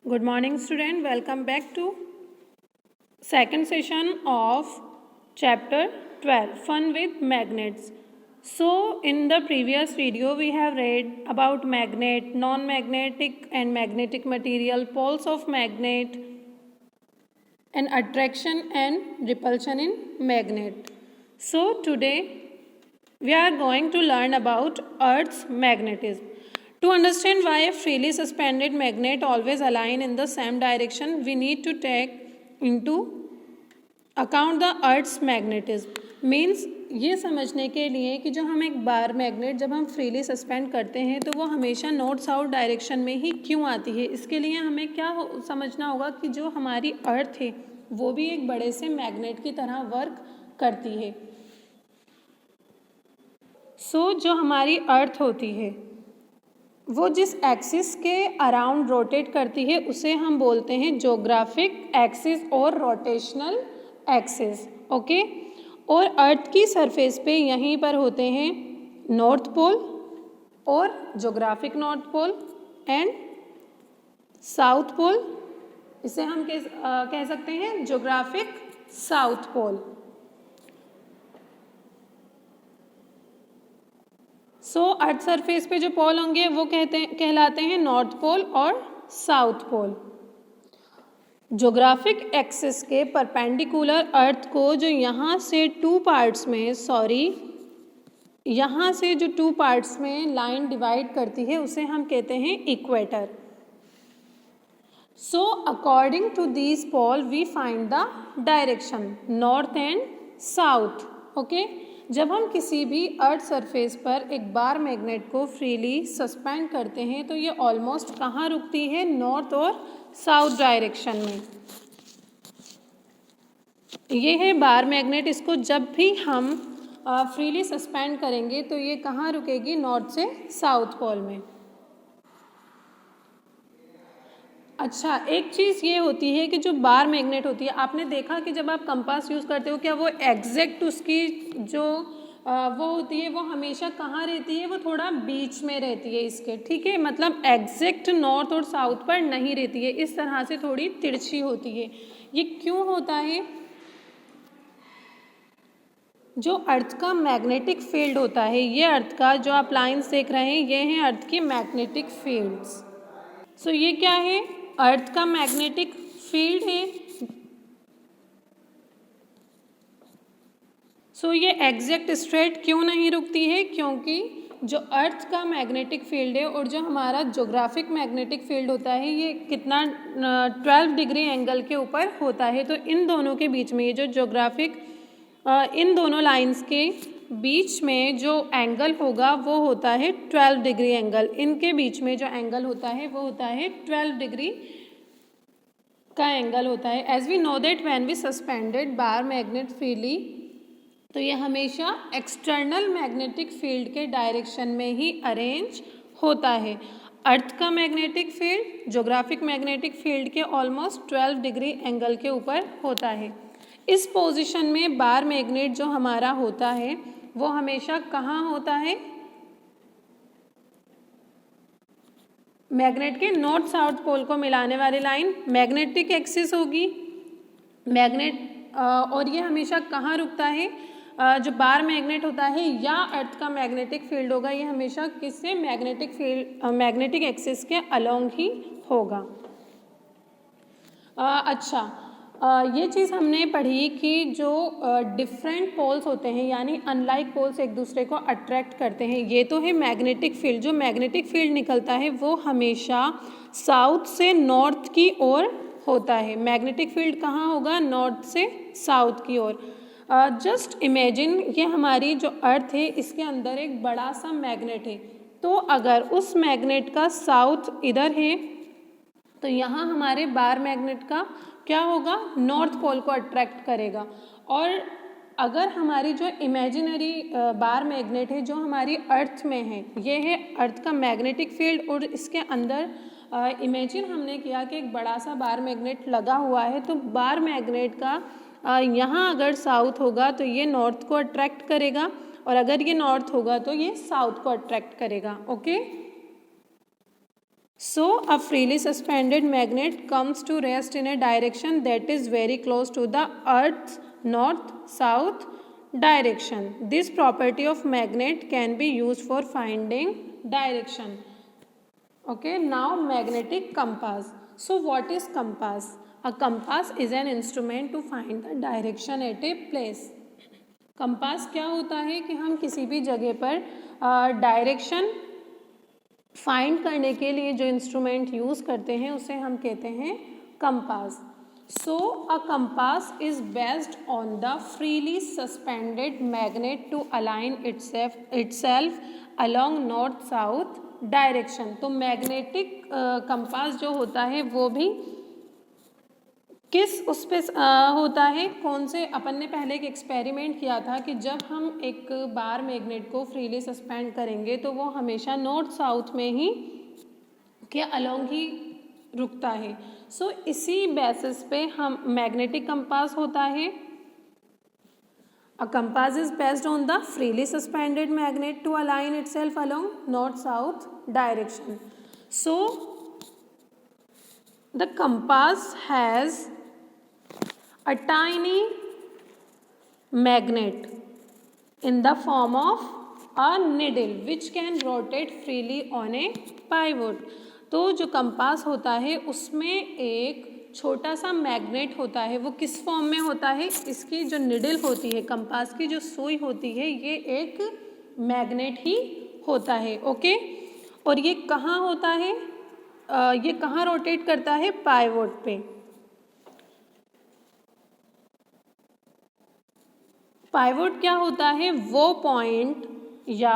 Good morning, student. Welcome back to second session of chapter 12, Fun with Magnets. So, in the previous video, we have read about magnet, non-magnetic and magnetic material, poles of magnet, and attraction and repulsion in magnet. So, today we are going to learn about Earth's magnetism. To understand why a freely suspended magnet always align in the same direction, we need to take into account the Earth's magnetism. Means ये समझने के लिए कि जो हम एक bar magnet जब हम फ्रीली सस्पेंड करते हैं तो वो हमेशा नॉर्थ साउथ डायरेक्शन में ही क्यों आती है, इसके लिए हमें क्या समझना होगा कि जो हमारी अर्थ है वो भी एक बड़े से मैग्नेट की तरह वर्क करती है. जो हमारी अर्थ होती है वो जिस एक्सिस के अराउंड रोटेट करती है उसे हम बोलते हैं ज्योग्राफिक एक्सिस और रोटेशनल एक्सिस. ओके, और अर्थ की सरफेस पे यहीं पर होते हैं नॉर्थ पोल और geographic north pole and south pole. इसे हम कह सकते हैं geographic south pole. Earth surface पे जो पोल होंगे वो कहलाते हैं नॉर्थ पोल और साउथ पोल. ज्योग्राफिक एक्सिस के परपेंडिकुलर अर्थ को जो यहाँ से टू पार्ट्स में लाइन डिवाइड करती है उसे हम कहते हैं equator. According to this pole we find the direction north and south. Okay, जब हम किसी भी अर्थ सरफेस पर एक बार मैग्नेट को फ्रीली सस्पेंड करते हैं तो ये ऑलमोस्ट कहाँ रुकती है, नॉर्थ और साउथ डायरेक्शन में. ये है बार मैग्नेट. इसको जब भी हम फ्रीली सस्पेंड करेंगे तो ये कहाँ रुकेगी, नॉर्थ से साउथ पोल में. अच्छा, एक चीज़ ये होती है कि जो बार मैग्नेट होती है, आपने देखा कि जब आप कंपास यूज़ करते हो क्या वो एग्जैक्ट उसकी जो वो होती है वो हमेशा कहाँ रहती है, वो थोड़ा बीच में रहती है इसके. ठीक है, मतलब एग्जैक्ट नॉर्थ और साउथ पर नहीं रहती है, इस तरह से थोड़ी तिरछी होती है. ये क्यों होता है? जो अर्थ का मैग्नेटिक फील्ड होता है, ये अर्थ का जो आप लाइन्स देख रहे हैं ये हैं अर्थ की मैग्नेटिक फील्ड्स. ये क्या है, अर्थ का मैग्नेटिक फील्ड है. ये एग्जैक्ट स्ट्रेट क्यों नहीं रुकती है, क्योंकि जो अर्थ का मैग्नेटिक फील्ड है और जो हमारा ज्योग्राफिक मैग्नेटिक फील्ड होता है ये कितना 12 डिग्री एंगल के ऊपर होता है. तो इन दोनों के बीच में ये जो ज्योग्राफिक इन दोनों लाइंस के बीच में जो एंगल होगा वो होता है 12 डिग्री एंगल. इनके बीच में जो एंगल होता है वो होता है 12 डिग्री का एंगल होता है. As we know that when we suspended bar magnet freely तो ये हमेशा एक्सटर्नल मैग्नेटिक फील्ड के डायरेक्शन में ही अरेंज होता है. अर्थ का magnetic field geographic magnetic field के ऑलमोस्ट 12 डिग्री एंगल के ऊपर होता है. इस पोजीशन में बार मैग्नेट जो हमारा होता है वो हमेशा कहाँ होता है, मैग्नेट के नॉर्थ साउथ पोल को मिलाने वाली लाइन मैग्नेटिक एक्सिस होगी मैग्नेट. और ये हमेशा कहाँ रुकता है, जो बार मैग्नेट होता है या अर्थ का मैग्नेटिक फील्ड होगा ये हमेशा किससे, मैग्नेटिक फील्ड मैग्नेटिक एक्सिस के अलोंग ही होगा. अच्छा, ये चीज़ हमने पढ़ी कि जो डिफरेंट पोल्स होते हैं यानी अनलाइक पोल्स एक दूसरे को अट्रैक्ट करते हैं. ये तो है मैग्नेटिक फील्ड. जो मैग्नेटिक फील्ड निकलता है वो हमेशा साउथ से नॉर्थ की ओर होता है. मैग्नेटिक फील्ड कहाँ होगा, नॉर्थ से साउथ की ओर. जस्ट इमेजिन ये हमारी जो अर्थ है इसके अंदर एक बड़ा सा मैग्नेट है. तो अगर उस मैग्नेट का साउथ इधर है तो यहाँ हमारे बार मैग्नेट का क्या होगा, नॉर्थ पोल को अट्रैक्ट करेगा. और अगर हमारी जो इमेजिनरी बार मैग्नेट है जो हमारी अर्थ में है, ये है अर्थ का मैग्नेटिक फील्ड और इसके अंदर इमेजिन हमने किया कि एक बड़ा सा बार मैग्नेट लगा हुआ है. तो बार मैग्नेट का यहाँ अगर साउथ होगा तो ये नॉर्थ को अट्रैक्ट करेगा और अगर ये नॉर्थ होगा तो ये साउथ को अट्रैक्ट करेगा. Okay, So a freely suspended magnet comes to rest in a direction that is very close to the Earth's north-south direction. This property of magnet can be used for finding direction. Okay, now magnetic compass. So what is compass? A compass is an instrument to find the direction at a place. Compass क्या होता है कि हम किसी भी जगह पर direction find करने के लिए जो इंस्ट्रूमेंट यूज़ करते हैं उसे हम कहते हैं compass. So a compass is based on the freely suspended magnet to align itself along north south direction. तो मैग्नेटिक कंपास जो होता है वो भी किस उस पे होता है, कौन से, अपन ने पहले एक एक्सपेरिमेंट किया था कि जब हम एक बार मैग्नेट को फ्रीली सस्पेंड करेंगे तो वो हमेशा नॉर्थ साउथ में ही के अलोंग ही रुकता है. सो इसी बेसिस पे हम मैग्नेटिक कंपास होता है. A compass is based on the freely suspended magnet to align itself along north south direction. So the compass has a tiny magnet in the form of a needle which can rotate freely on a pivot. तो जो compass होता है उसमें एक छोटा सा magnet होता है. वो किस फॉर्म में होता है? इसकी जो निडल होती है, कंपास की जो सुई होती है, ये एक मैग्नेट ही होता है. ओके, और ये कहाँ होता है? ये कहाँ रोटेट करता है? पाइवोट पे. पाइवोट क्या होता है? वो पॉइंट या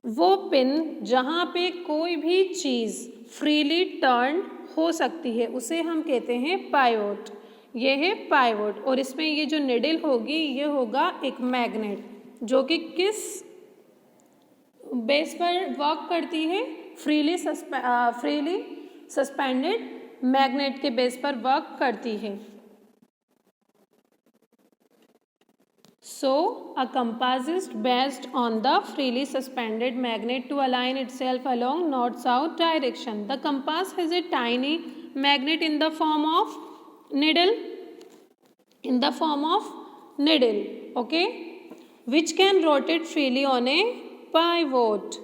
वो पिन जहाँ पे कोई भी चीज़ फ्रीली टर्न हो सकती है उसे हम कहते हैं पाइवोट. ये है पाइवोट. और इसमें ये जो निडल होगी ये होगा एक मैग्नेट जो कि किस बेस पर वर्क करती है? फ्रीली सस्पेंडेड मैग्नेट के बेस पर वर्क करती है. So, a compass is based on the freely suspended magnet to align itself along north-south direction. The compass has a tiny magnet in the form of needle, okay, which can rotate freely on a pivot.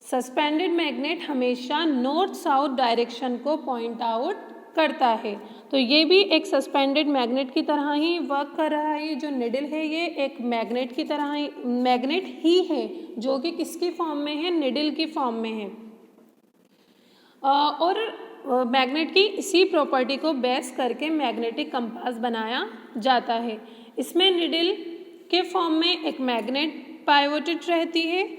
Suspended magnet हमेशा north south direction को point out करता है. तो ये भी एक suspended magnet की तरह ही वर्क कर रहा है. जो निडल है ये एक मैग्नेट की तरह ही मैग्नेट ही है जो कि किसकी फॉर्म में है? निडल की फॉर्म में है. और मैग्नेट की इसी प्रॉपर्टी को बेस करके मैग्नेटिक कंपास बनाया जाता है. इसमें निडल के फॉर्म में एक मैग्नेट पाइवोटेड रहती है.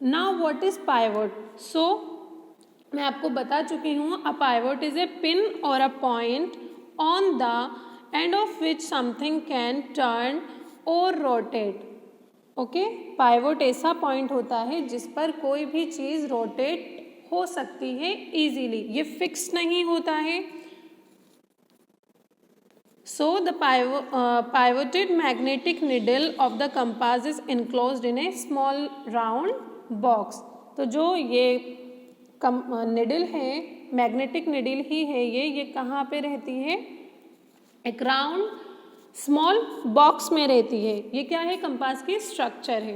Now what is pivot? So मैं आपको बता चुकी हूँ. A pivot is a pin और a point on the end of which something can turn और रोटेट. ओके, पाइवोट ऐसा पॉइंट होता है जिस पर कोई भी चीज़ रोटेट हो सकती है इजीली. ये फिक्स नहीं होता है. So the pivoted magnetic needle of the compass is enclosed in a small round box. तो जो ये निडल है, मैग्नेटिक निडल ही है ये कहाँ पे रहती है? एक राउंड स्मॉल बॉक्स में रहती है. ये क्या है? कंपास की स्ट्रक्चर है.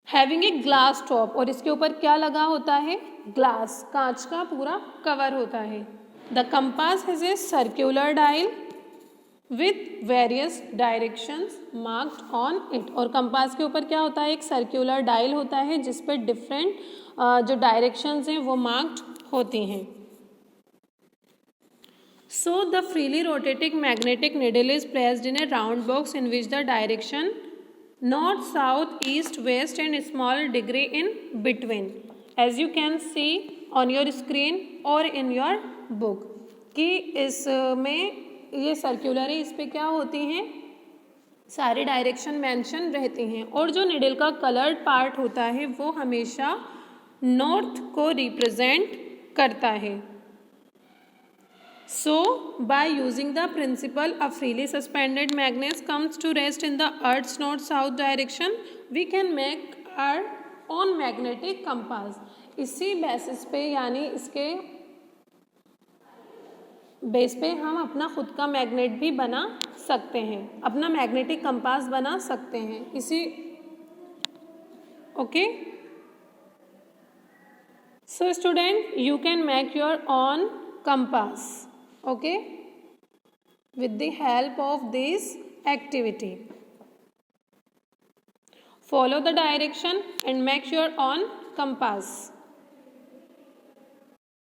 हैविंग ए ग्लास टॉप, और इसके ऊपर क्या लगा होता है? ग्लास, कांच का पूरा कवर होता है. The compass has a circular dial with various directions marked on it. और कंपास के ऊपर क्या होता है? एक सर्क्यूलर डायल होता है जिस पर डिफरेंट जो डायरेक्शंस हैं वो मार्क्ड होती हैं. So the freely rotating magnetic needle is placed in a round box in which the direction north south east west and small degree in between, as you can see on your screen or in your book. कि इसमें ये circular है, इस पर क्या होती हैं? सारी डायरेक्शन मेंशन रहती हैं. और जो निडल का कलर्ड पार्ट होता है वो हमेशा नॉर्थ को रिप्रेजेंट करता है. So by using the principle a freely suspended magnet comes to rest in the earth's north south direction we can make our own magnetic compass. इसी बेसिस पे यानी इसके बेस पे हम अपना खुद का मैग्नेट भी बना सकते हैं, अपना मैग्नेटिक कंपास बना सकते हैं इसी। Okay, so student you can make your on compass, okay, with the help of this activity. Follow the direction and make your own compass.